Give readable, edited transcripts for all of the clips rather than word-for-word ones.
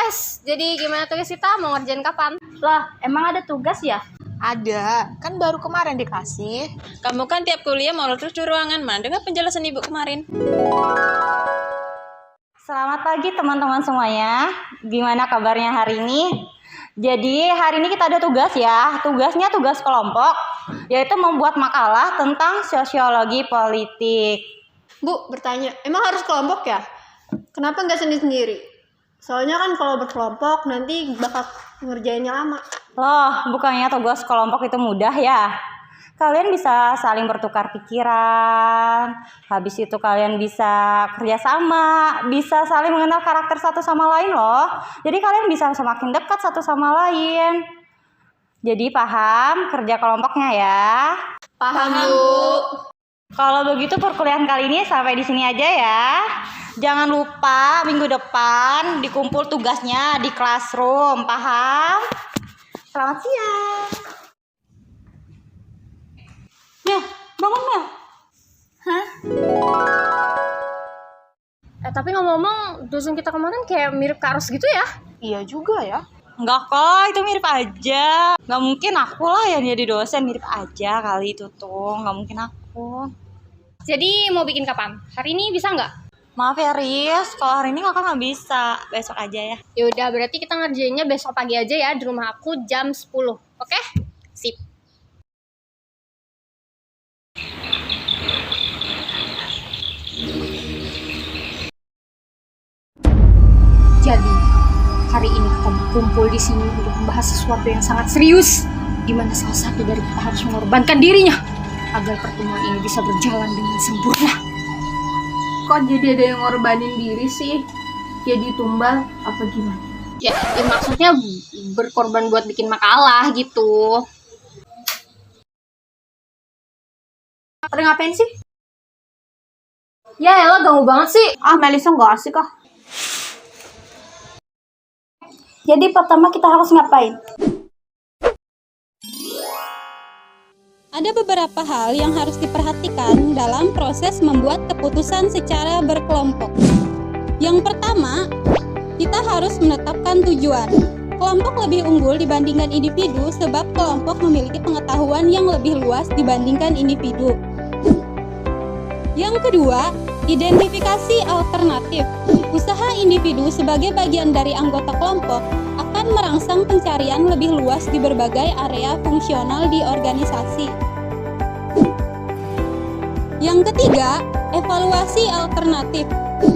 Wes, jadi gimana tugas kita? Mau ngerjain kapan? Lah, emang ada tugas ya? Ada, kan baru kemarin dikasih. Kamu kan tiap kuliah mau terus di ruangan, mana dengar penjelasan ibu kemarin. Selamat pagi teman-teman semuanya. Gimana kabarnya hari ini? Jadi hari ini kita ada tugas ya. Tugasnya tugas kelompok, yaitu membuat makalah tentang sosiologi politik. Bu, bertanya, emang harus kelompok ya? Kenapa nggak sendiri-sendiri? Soalnya kan kalau berkelompok nanti bakal ngerjainnya lama. Loh, bukannya tugas kelompok itu mudah ya? Kalian bisa saling bertukar pikiran, habis itu kalian bisa kerjasama, bisa saling mengenal karakter satu sama lain loh. Jadi kalian bisa semakin dekat satu sama lain. Jadi paham kerja kelompoknya ya? Paham, Bu. Kalau begitu perkuliahan kali ini sampai di sini aja ya. Jangan lupa minggu depan dikumpul tugasnya di classroom, paham? Selamat siang. Ya, bangun Mel. Hah? Tapi ngomong-ngomong, dosen kita kemarin kayak mirip Kak Ros gitu ya? Iya juga ya. Enggak kok, itu mirip aja. Nggak mungkin aku lah yang jadi dosen, mirip aja kali itu tuh. Nggak mungkin aku. Jadi mau bikin kapan? Hari ini bisa nggak? Maaf ya Riz, kalau hari ini kakak nggak bisa. Besok aja ya. Yaudah, berarti kita ngerjainnya besok pagi aja ya di rumah aku jam 10. Oke? Sip. Jadi, hari ini kita berkumpul di sini untuk membahas sesuatu yang sangat serius, di mana salah satu dari kita harus mengorbankan dirinya agar pertemuan ini bisa berjalan dengan sempurna. Kok jadi ada yang ngorbanin diri sih? Jadi tumbal apa gimana? Ya maksudnya berkorban buat bikin makalah gitu. Pada ngapain sih? Ya elah, ganggu banget sih. Ah, Melisa nggak asik ah. Jadi pertama kita harus ngapain? Ada beberapa hal yang harus diperhatikan dalam proses membuat keputusan secara berkelompok. Yang pertama, kita harus menetapkan tujuan. Kelompok lebih unggul dibandingkan individu sebab kelompok memiliki pengetahuan yang lebih luas dibandingkan individu. Yang kedua, identifikasi alternatif. Usaha individu sebagai bagian dari anggota kelompok akan merangsang pencarian lebih luas di berbagai area fungsional di organisasi. Yang ketiga, evaluasi alternatif.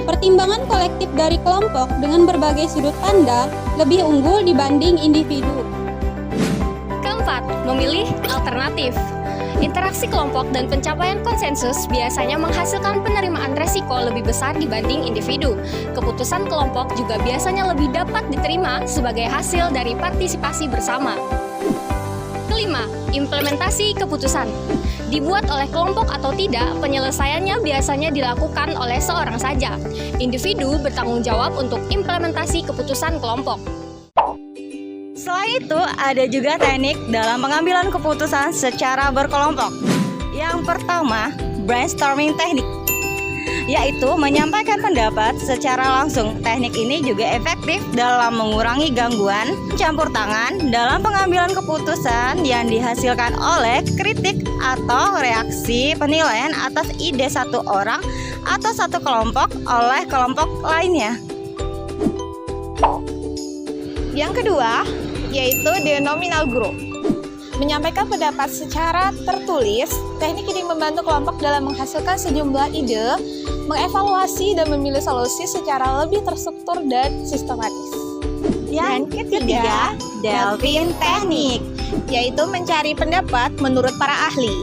Pertimbangan kolektif dari kelompok dengan berbagai sudut pandang lebih unggul dibanding individu. Keempat, memilih alternatif. Interaksi kelompok dan pencapaian konsensus biasanya menghasilkan penerimaan resiko lebih besar dibanding individu. Keputusan kelompok juga biasanya lebih dapat diterima sebagai hasil dari partisipasi bersama. Kelima, implementasi keputusan. Dibuat oleh kelompok atau tidak, penyelesaiannya biasanya dilakukan oleh seorang saja. Individu bertanggung jawab untuk implementasi keputusan kelompok. Selain itu, ada juga teknik dalam pengambilan keputusan secara berkelompok. Yang pertama, brainstorming teknik, yaitu menyampaikan pendapat secara langsung. Teknik ini juga efektif dalam mengurangi gangguan campur tangan dalam pengambilan keputusan yang dihasilkan oleh kritik atau reaksi penilaian atas ide satu orang atau satu kelompok oleh kelompok lainnya. Yang kedua, yaitu denominal group. Menyampaikan pendapat secara tertulis, teknik ini membantu kelompok dalam menghasilkan sejumlah ide, mengevaluasi dan memilih solusi secara lebih terstruktur dan sistematis. Yang ketiga, delving teknik, Yaitu mencari pendapat menurut para ahli.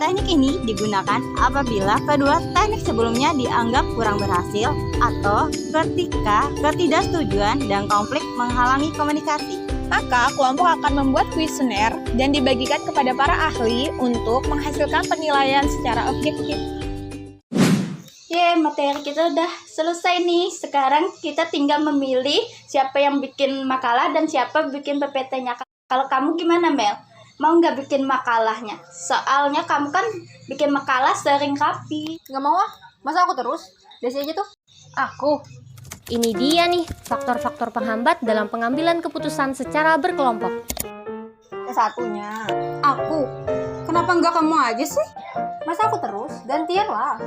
teknik ini digunakan apabila kedua teknik sebelumnya dianggap kurang berhasil atau ketika ketidaksetujuan dan konflik menghalangi komunikasi. Maka kelompok akan membuat kuesioner dan dibagikan kepada para ahli untuk menghasilkan penilaian secara objektif. Materi kita udah selesai nih. Sekarang kita tinggal memilih siapa yang bikin makalah dan siapa bikin PPT-nya. Kalau kamu gimana, Mel? Mau nggak bikin makalahnya? Soalnya kamu kan bikin makalah sering rapi. Nggak mau ah, masa aku terus? Desi aja tuh. Aku Ini dia nih faktor-faktor penghambat dalam pengambilan keputusan secara berkelompok. Satunya. Aku. Kenapa nggak kamu aja sih? Masa aku terus? Gantian lah.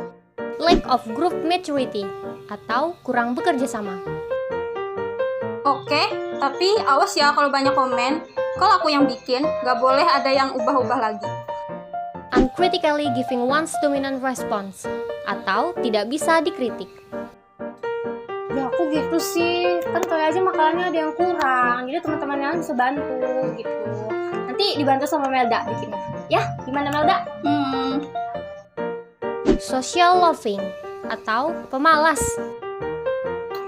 Lack of group maturity atau kurang bekerja sama. Oke, tapi awas ya kalau banyak komen. Kalau aku yang bikin, nggak boleh ada yang ubah-ubah lagi. Uncritically giving one's dominant response atau tidak bisa dikritik. Ya aku gitu sih, kan kali aja makalahnya ada yang kurang, jadi teman-teman yang bisa bantu gitu. Nanti dibantu sama Melda bikinnya. Ya, gimana Melda? Social loving atau pemalas.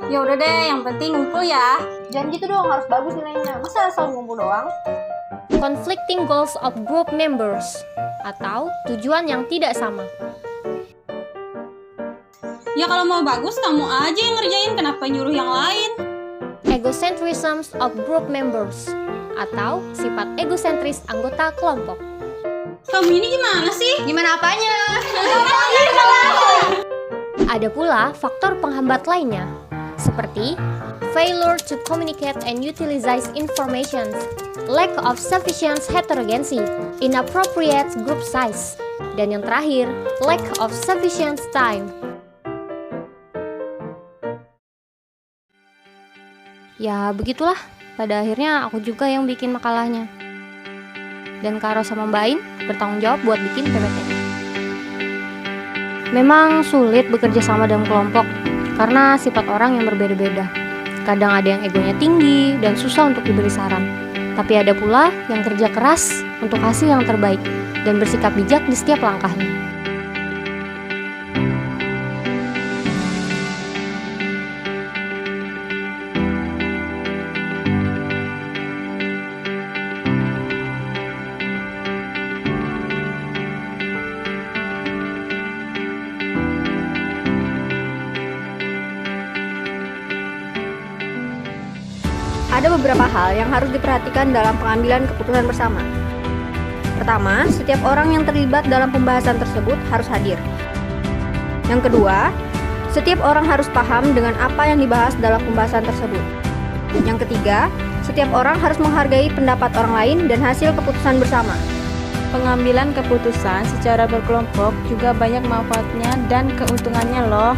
Ya udah deh, yang penting ngumpul ya. Jangan gitu dong, harus bagus nilainya. Masa asal ngumpul doang? Conflicting goals of group members atau tujuan yang tidak sama. Ya kalau mau bagus, kamu aja yang ngerjain, kenapa nyuruh yang lain? Egocentrism of group members atau sifat egosentris anggota kelompok. Kamu ini gimana sih? Gimana apanya? Ada pula faktor penghambat lainnya, seperti failure to communicate and utilize information, lack of sufficient heterogeneity, inappropriate group size, dan yang terakhir, lack of sufficient time. Ya begitulah, pada akhirnya aku juga yang bikin makalahnya. Dan Karo sama Mbak Ain bertanggung jawab buat bikin PPT-nya. Memang sulit bekerja sama dalam kelompok, karena sifat orang yang berbeda-beda. Kadang ada yang egonya tinggi dan susah untuk diberi saran. Tapi ada pula yang kerja keras untuk hasil yang terbaik dan bersikap bijak di setiap langkahnya. Ada beberapa hal yang harus diperhatikan dalam pengambilan keputusan bersama. Pertama, setiap orang yang terlibat dalam pembahasan tersebut harus hadir. Yang kedua, setiap orang harus paham dengan apa yang dibahas dalam pembahasan tersebut. Yang ketiga, setiap orang harus menghargai pendapat orang lain dan hasil keputusan bersama. Pengambilan keputusan secara berkelompok juga banyak manfaatnya dan keuntungannya loh,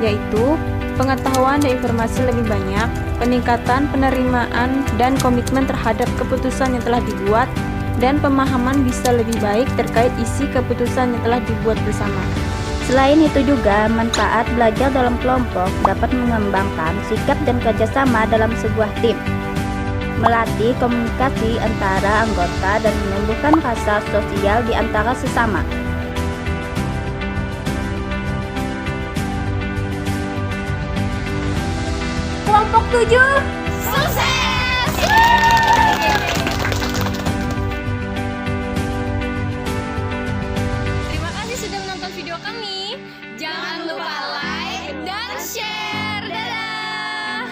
yaitu pengetahuan dan informasi lebih banyak, peningkatan penerimaan dan komitmen terhadap keputusan yang telah dibuat, dan pemahaman bisa lebih baik terkait isi keputusan yang telah dibuat bersama. Selain itu juga, manfaat belajar dalam kelompok dapat mengembangkan sikap dan kerjasama dalam sebuah tim, melatih komunikasi antara anggota dan menumbuhkan rasa sosial di antara sesama. Kelompok 7 sukses! Terima kasih sudah menonton video kami. Jangan lupa like dan share. Dadah!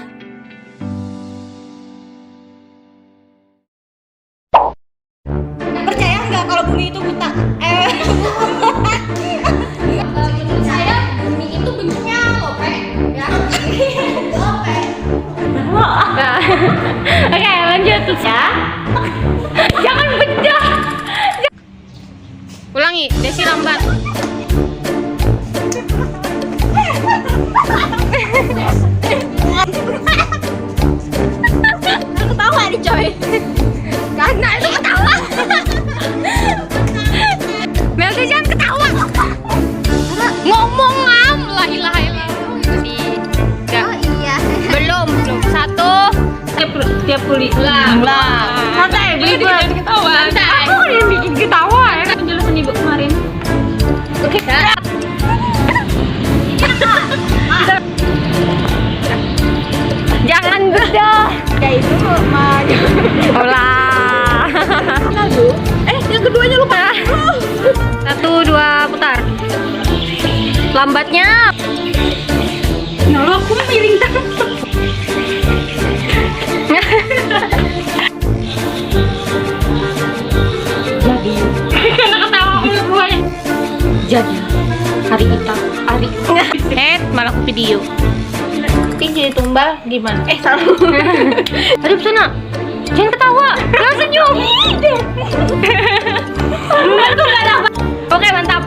Percaya nggak kalau bumi itu buta? Menurut saya bumi itu bentuknya lope, ya. Lope. Oke, lanjut ya. Jangan bedah. Ulangi, Desi lambat. Ketawa nih coy. Karena itu ketawa. Melda jangan ketawa. Ngomong am, la ilaha illallah. Oh iya. Belum. Satu. Tiap kulit lah. Santai, beli dua. Ketawa. Aku yang bikin ketawa ya. Penjelasan ibu kemarin. Oke. Jangan bedah. Kayak itu mah. Olah. Lagu. Yang keduanya lupa. 1, 2, putar. Lambatnya. Nah, aku miring tangan. Jadi hari kita, malah video. Tinggi itu Mbak gimana? Salah. Hadap sana. Jangan ketawa. Jangan senyum. Oke, mantap.